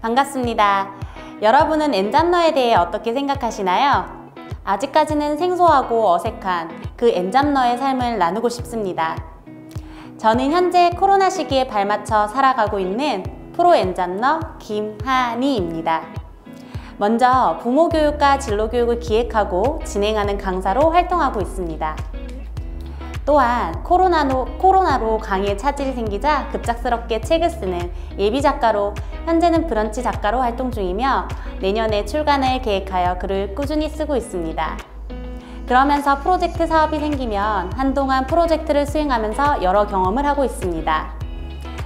반갑습니다. 여러분은 엔잡러에 대해 어떻게 생각하시나요? 아직까지는 생소하고 어색한 그 엔잡러의 삶을 나누고 싶습니다. 저는 현재 코로나 시기에 발맞춰 살아가고 있는 프로 엔잡러 김하니입니다. 먼저 부모교육과 진로교육을 기획하고 진행하는 강사로 활동하고 있습니다. 또한 코로나로 강의에 차질이 생기자 급작스럽게 책을 쓰는 예비작가로 현재는 브런치 작가로 활동 중이며 내년에 출간을 계획하여 글을 꾸준히 쓰고 있습니다. 그러면서 프로젝트 사업이 생기면 한동안 프로젝트를 수행하면서 여러 경험을 하고 있습니다.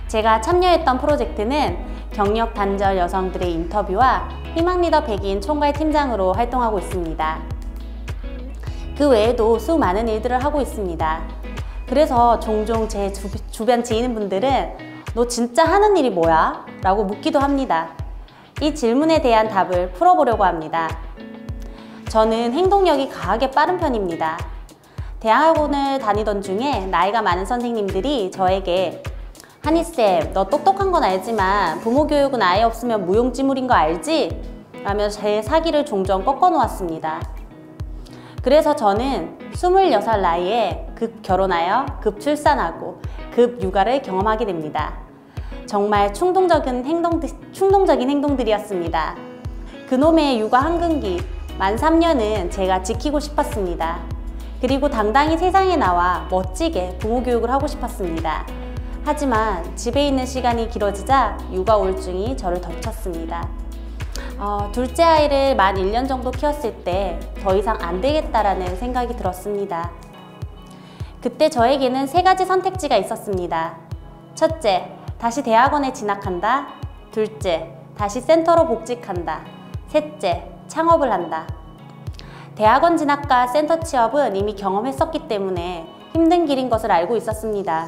제가 참여했던 프로젝트는 경력 단절 여성들의 인터뷰와 희망리더 100인 총괄 팀장으로 활동하고 있습니다. 그 외에도 수많은 일들을 하고 있습니다. 그래서 종종 제 주변 지인분들은 너 진짜 하는 일이 뭐야? 라고 묻기도 합니다. 이 질문에 대한 답을 풀어보려고 합니다. 저는 행동력이 강하게 빠른 편입니다. 대학원을 다니던 중에 나이가 많은 선생님들이 저에게 하니쌤, 너 똑똑한 건 알지만 부모 교육은 아예 없으면 무용지물인 거 알지? 라며 제 사기를 종종 꺾어 놓았습니다. 그래서 저는 26살 나이에 급 결혼하여 급 출산하고 급 육아를 경험하게 됩니다. 정말 충동적인 행동들이었습니다. 그놈의 육아 황금기 만 3년은 제가 지키고 싶었습니다. 그리고 당당히 세상에 나와 멋지게 부모 교육을 하고 싶었습니다. 하지만 집에 있는 시간이 길어지자 육아 우울증이 저를 덮쳤습니다. 둘째 아이를 만 1년 정도 키웠을 때 더 이상 안 되겠다라는 생각이 들었습니다. 그때 저에게는 3가지 선택지가 있었습니다. 첫째, 다시 대학원에 진학한다. 둘째, 다시 센터로 복직한다. 셋째, 창업을 한다. 대학원 진학과 센터 취업은 이미 경험했었기 때문에 힘든 길인 것을 알고 있었습니다.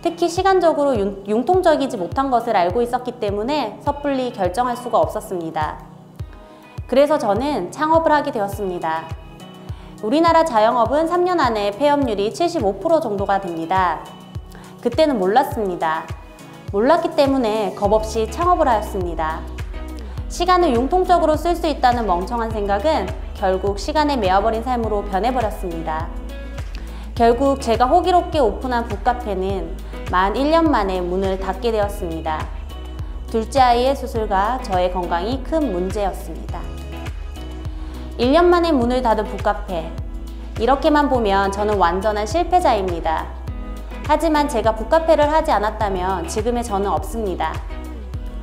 특히 시간적으로 융통적이지 못한 것을 알고 있었기 때문에 섣불리 결정할 수가 없었습니다. 그래서 저는 창업을 하게 되었습니다. 우리나라 자영업은 3년 안에 폐업률이 75% 정도가 됩니다. 그때는 몰랐습니다. 몰랐기 때문에 겁없이 창업을 하였습니다. 시간을 융통적으로 쓸 수 있다는 멍청한 생각은 결국 시간에 메어버린 삶으로 변해버렸습니다. 결국 제가 호기롭게 오픈한 북카페는 만 1년 만에 문을 닫게 되었습니다. 둘째 아이의 수술과 저의 건강이 큰 문제였습니다. 1년 만에 문을 닫은 북카페. 이렇게만 보면 저는 완전한 실패자입니다. 하지만 제가 북카페를 하지 않았다면 지금의 저는 없습니다.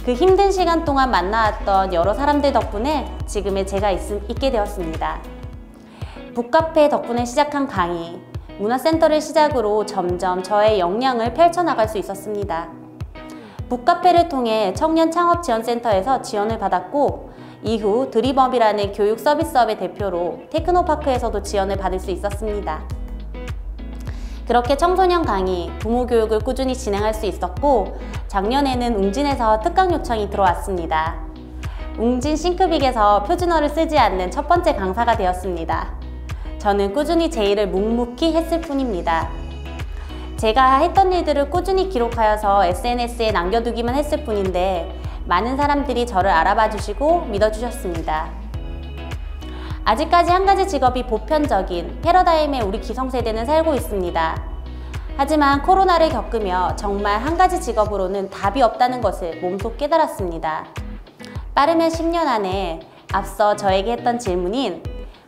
그 힘든 시간 동안 만나왔던 여러 사람들 덕분에 지금의 제가 있게 되었습니다. 북카페 덕분에 시작한 강의, 문화센터를 시작으로 점점 저의 역량을 펼쳐나갈 수 있었습니다. 북카페를 통해 청년 창업지원센터에서 지원을 받았고 이후 드립업이라는 교육 서비스업의 대표로 테크노파크에서도 지원을 받을 수 있었습니다. 그렇게 청소년 강의, 부모 교육을 꾸준히 진행할 수 있었고 작년에는 웅진에서 특강 요청이 들어왔습니다. 웅진 싱크빅에서 표준어를 쓰지 않는 첫 번째 강사가 되었습니다. 저는 꾸준히 제 일을 묵묵히 했을 뿐입니다. 제가 했던 일들을 꾸준히 기록하여서 SNS에 남겨두기만 했을 뿐인데 많은 사람들이 저를 알아봐 주시고 믿어주셨습니다. 아직까지 한 가지 직업이 보편적인 패러다임에 우리 기성세대는 살고 있습니다. 하지만 코로나를 겪으며 정말 한 가지 직업으로는 답이 없다는 것을 몸소 깨달았습니다. 빠르면 10년 안에 앞서 저에게 했던 질문인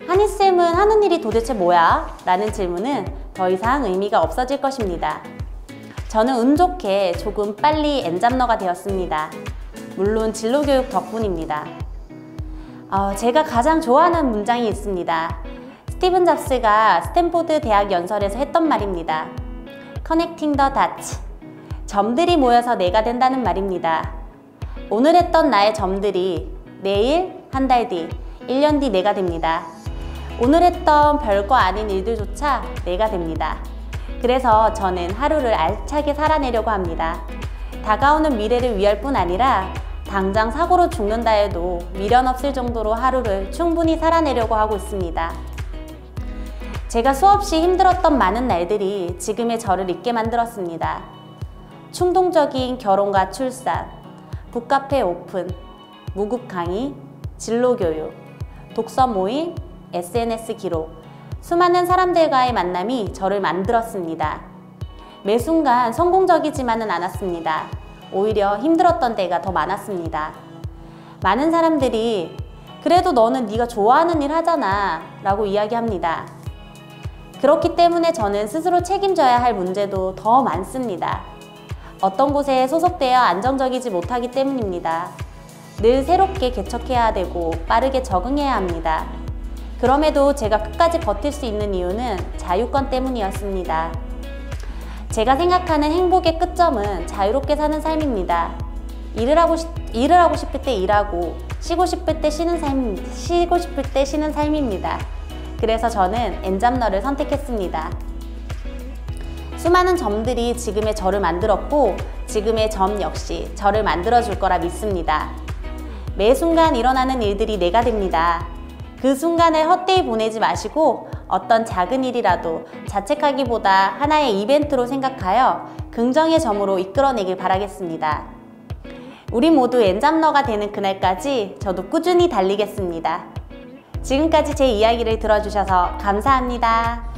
하니쌤은 하는 일이 도대체 뭐야? 라는 질문은 더 이상 의미가 없어질 것입니다. 저는 운 좋게 조금 빨리 엔잡러가 되었습니다. 물론 진로교육 덕분입니다. 제가 가장 좋아하는 문장이 있습니다. 스티븐 잡스가 스탠포드 대학 연설에서 했던 말입니다. Connecting the dots. 점들이 모여서 내가 된다는 말입니다. 오늘 했던 나의 점들이 내일, 한 달 뒤, 1년 뒤 내가 됩니다. 오늘 했던 별거 아닌 일들조차 내가 됩니다. 그래서 저는 하루를 알차게 살아내려고 합니다. 다가오는 미래를 위할 뿐 아니라 당장 사고로 죽는다 해도 미련 없을 정도로 하루를 충분히 살아내려고 하고 있습니다. 제가 수없이 힘들었던 많은 날들이 지금의 저를 있게 만들었습니다. 충동적인 결혼과 출산, 북카페 오픈, 무급 강의, 진로 교육, 독서 모임, SNS 기록, 수많은 사람들과의 만남이 저를 만들었습니다. 매 순간 성공적이지만은 않았습니다. 오히려 힘들었던 때가 더 많았습니다. 많은 사람들이 그래도 너는 네가 좋아하는 일 하잖아 라고 이야기합니다. 그렇기 때문에 저는 스스로 책임져야 할 문제도 더 많습니다. 어떤 곳에 소속되어 안정적이지 못하기 때문입니다. 늘 새롭게 개척해야 되고 빠르게 적응해야 합니다. 그럼에도 제가 끝까지 버틸 수 있는 이유는 자유권 때문이었습니다. 제가 생각하는 행복의 끝점은 자유롭게 사는 삶입니다. 일을 하고 싶을 때 일하고 쉬고 싶을 때 쉬는 삶입니다. 그래서 저는 엔잡러를 선택했습니다. 수많은 점들이 지금의 저를 만들었고 지금의 점 역시 저를 만들어줄 거라 믿습니다. 매 순간 일어나는 일들이 내가 됩니다. 그 순간을 헛되이 보내지 마시고 어떤 작은 일이라도 자책하기보다 하나의 이벤트로 생각하여 긍정의 점으로 이끌어내길 바라겠습니다. 우리 모두 엔잡러가 되는 그날까지 저도 꾸준히 달리겠습니다. 지금까지 제 이야기를 들어주셔서 감사합니다.